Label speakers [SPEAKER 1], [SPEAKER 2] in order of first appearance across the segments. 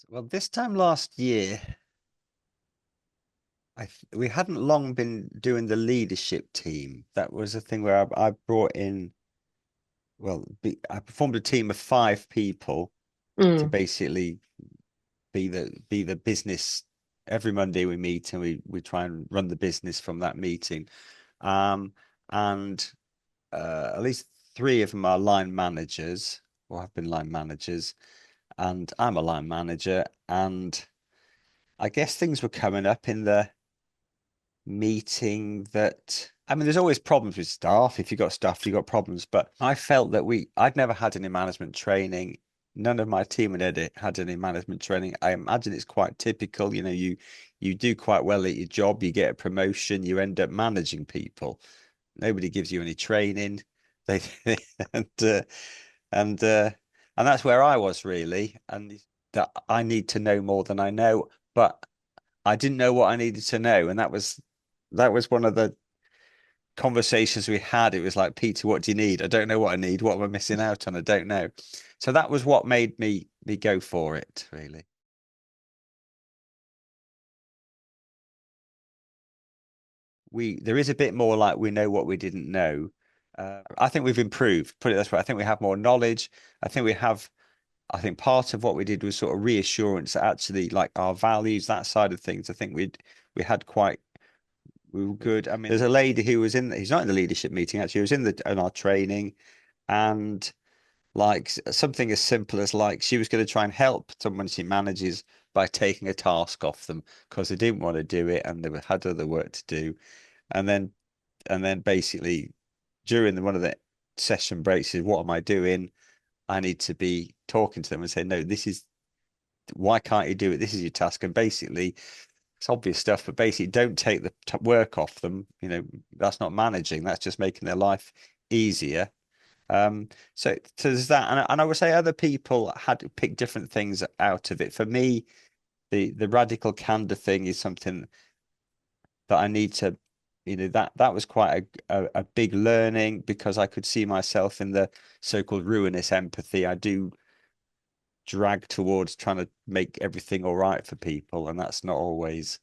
[SPEAKER 1] Well, this time last year, we hadn't long been doing the leadership team. That was a thing where I brought in, I performed a team of 5 people to
[SPEAKER 2] Mm.
[SPEAKER 1] basically be the business. Every Monday we meet and we try and run the business from that meeting. Um, and at least 3 of them are line managers or have been line managers, and I'm a line manager. And I guess things were coming up in the meeting that I mean, there's always problems with staff. If you've got staff, you've got problems. But I felt that I'd never had any management training. None of my team had any management training. I imagine it's quite typical. You do quite well at your job, you get a promotion, you end up managing people. Nobody gives you any training. They and uh, and uh, and that's where I was really, and that I need to know more than I know, but I didn't know what I needed to know, and that was one of the conversations we had. It was like, Peter, what do you need? I don't know what I need. What am I missing out on? I don't know. So that was what made me go for it, really. There is a bit more like we know what we didn't know. I think we've improved, put it this way. I think we have more knowledge. I think we have I think part of what we did was sort of reassurance that actually like our values, that side of things, I think we had quite we were good. I mean, there's a lady who was he's not in the leadership meeting actually, he was in our training, and like something as simple as like she was going to try and help someone she manages by taking a task off them because they didn't want to do it and had other work to do. And then basically during one of the session breaks is, what am I doing? I need to be talking to them and say, no, this is why can't you do it? This is your task. And basically, it's obvious stuff, but basically, don't take the work off them. That's not managing. That's just making their life easier. So there's that, and I would say other people had picked different things out of it. For me, the radical candor thing is something that I need to, that was quite a big learning because I could see myself in the so-called ruinous empathy. I do drag towards trying to make everything all right for people, and that's not always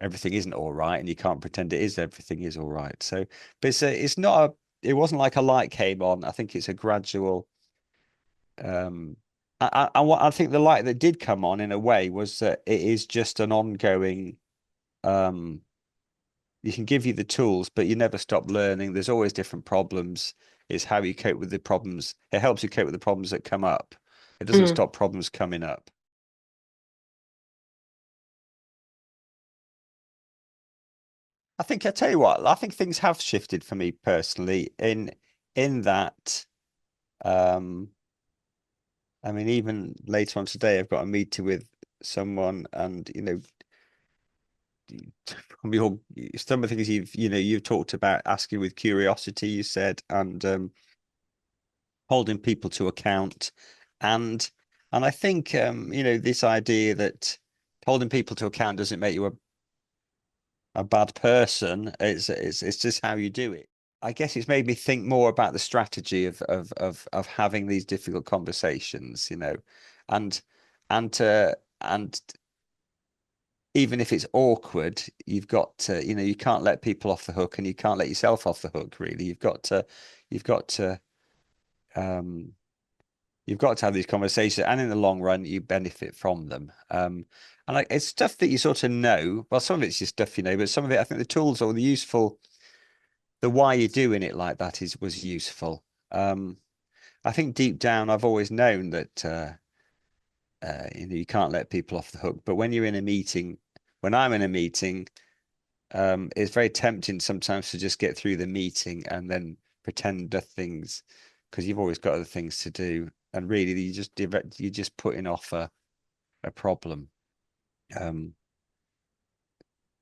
[SPEAKER 1] everything isn't all right, and you can't pretend it is everything is all right. So, but it's not it wasn't like a light came on. I think it's a gradual. Um, I think the light that did come on in a way was that it is just an ongoing. Um, you can give you the tools, but you never stop learning. There's always different problems. It's how you cope with the problems. It helps you cope with the problems that come up. It doesn't
[SPEAKER 2] Mm.
[SPEAKER 1] stop problems coming up. I tell you what, I think things have shifted for me personally in that um I mean even later on today I've got a meeting with someone, and from some of the things you've talked about, asking with curiosity, you said, and holding people to account, and I think this idea that holding people to account doesn't make you a bad person. It's just how you do it. I guess it's made me think more about the strategy of having these difficult conversations, and and even if it's awkward, you've got to, you can't let people off the hook, and you can't let yourself off the hook, really. You've got to, um, you've got to have these conversations, and in the long run, you benefit from them. And like it's stuff that you sort of know. Well, some of it's just stuff but some of it, I think the tools or the why you're doing it like that was useful. I think deep down, I've always known that you can't let people off the hook. But when you're in a meeting, when I'm in a meeting, it's very tempting sometimes to just get through the meeting and then pretend that things, because you've always got other things to do, and really you're just putting off a problem. Um,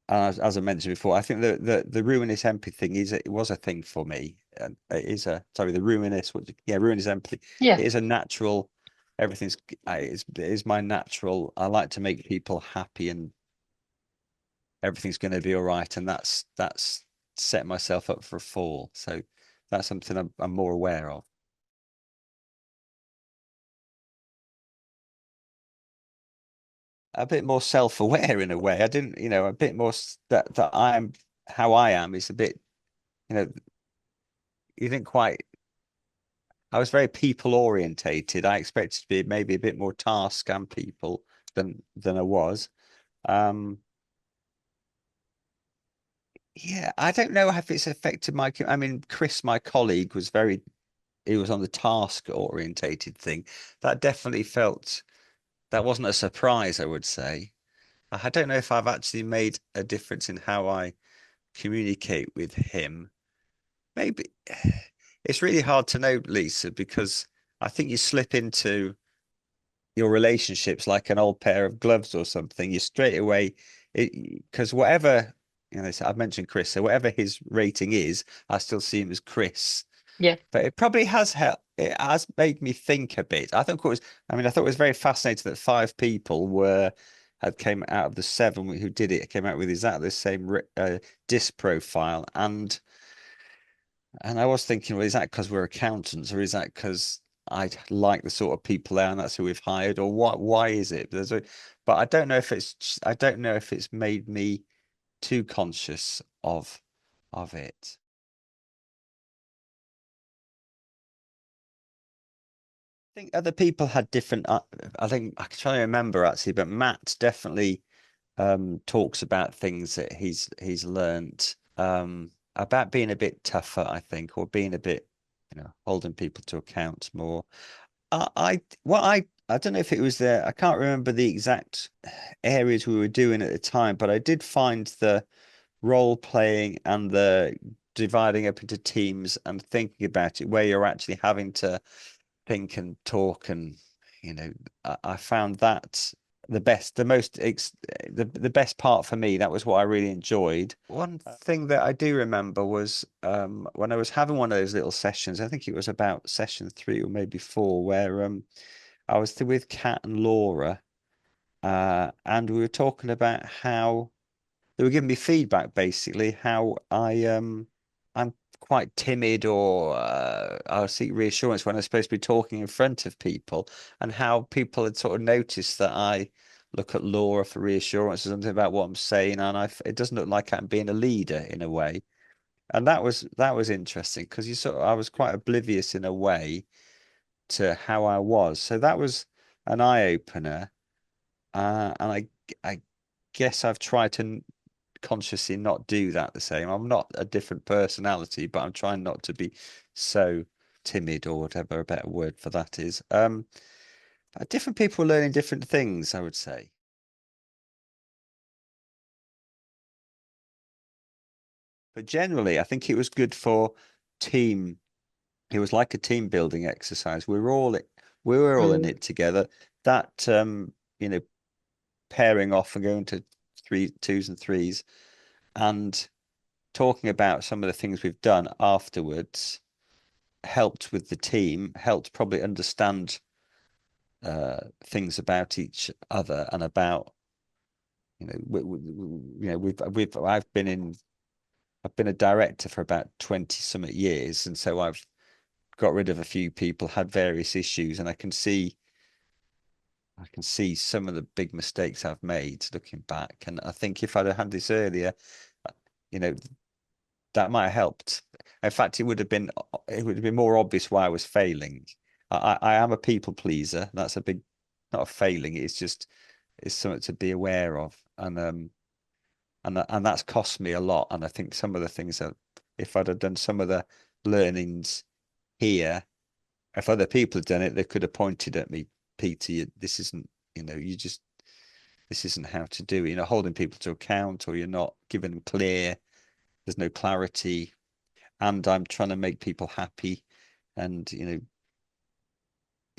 [SPEAKER 1] as I mentioned before, I think the ruinous empathy thing it was a thing for me. And it is the ruinous, ruinous empathy.
[SPEAKER 2] Yeah.
[SPEAKER 1] It is a natural. It is my natural. I like to make people happy, and everything's going to be all right. And that's set myself up for a fall. So that's something I'm more aware of. a bit more self-aware in a way. I didn't, a bit more that I'm how I am is a bit, you know, you didn't quite. I was very people orientated. I expected to be maybe a bit more task and people than I was. Um, yeah, I don't know if it's affected my. I mean, Chris, my colleague, was very. He was on the task orientated thing. That definitely felt. That wasn't a surprise, I would say. I don't know if I've actually made a difference in how I communicate with him. Maybe it's really hard to know, Lisa, because I think you slip into your relationships like an old pair of gloves or something. You straight away, because whatever, so I've mentioned Chris, so whatever his rating is, I still see him as Chris.
[SPEAKER 2] Yeah.
[SPEAKER 1] But it probably has helped. It has made me think a bit. I thought it was very fascinating that five people had came out of the seven who did it, came out with exactly the same disc profile. And I was thinking, well, is that because we're accountants, or is that because I like the sort of people there and that's who we've hired, or what? Why is it? But I don't know if it's made me too conscious of it. I think other people had different. I think I can try to remember actually, but Matt definitely talks about things that he's learnt about being a bit tougher, I think, or being a bit, holding people to account more. I don't know if it was there. I can't remember the exact areas we were doing at the time, but I did find the role playing and the dividing up into teams and thinking about it, where you're actually having to think and talk and you know I found that the best the most ex the best part for me. That was what I really enjoyed. One thing that I do remember was when I was having one of those little sessions. I think it was about session three or maybe four, where I was with Kat and Laura, and we were talking about how they were giving me feedback, basically how I'm quite timid, or I'll seek reassurance when I'm supposed to be talking in front of people, and how people had sort of noticed that I look at Laura for reassurance or something about what I'm saying, and it doesn't look like I'm being a leader in a way. And that was interesting because I was quite oblivious in a way to how I was. So that was an eye opener. And I guess I've tried to consciously not do that the same. I'm not a different personality, but I'm trying not to be so timid, or whatever a better word for that is. Different people are learning different things, I would say. But generally, I think it was good for team. It was like a team building exercise. We were all in
[SPEAKER 2] Mm.
[SPEAKER 1] it together. That pairing off and going to three twos and threes and talking about some of the things we've done afterwards helped with the team, helped probably understand things about each other and about we've I've been a director for about 20 something years, and so I've got rid of a few people, had various issues, and I can see some of the big mistakes I've made looking back. And I think if I'd have had this earlier, uh, you know, that might have helped. In fact, it would have been more obvious why I was failing. I am a people pleaser. That's a big, not a failing. It's something to be aware of, and that's cost me a lot. And I think some of the things that if I'd have done some of the learnings here, if other people had done it, they could have pointed at me, Peter, this isn't, this isn't how to do it. You're not holding people to account, or you're not giving them there's no clarity, and I'm trying to make people happy, and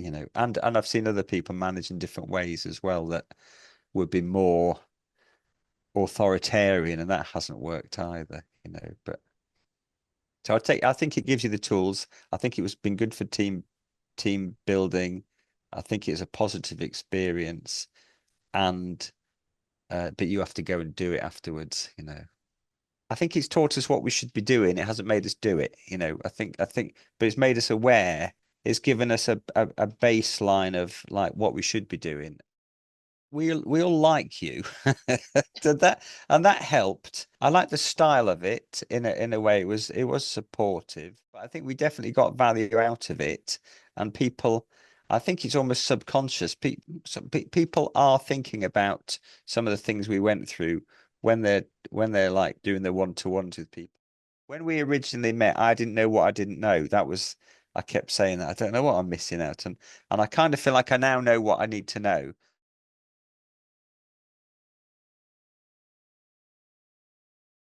[SPEAKER 1] and I've seen other people manage in different ways as well that would be more authoritarian, and that hasn't worked either. But so I think it gives you the tools. I think it was been good for team building. I think it's a positive experience, and but you have to go and do it afterwards. I think it's taught us what we should be doing. It hasn't made us do it. I think, but it's made us aware. It's given us a baseline of like what we should be doing. we all like you. Did that and that helped. I like the style of it in a way. It was supportive, but I think we definitely got value out of it. And people, I think it's almost subconscious. People are thinking about some of the things we went through when they're like doing the one-to-ones with people. When we originally met, I didn't know what I didn't know. That was I kept saying that I don't know what I'm missing out, and I kind of feel like I now know what I need to know.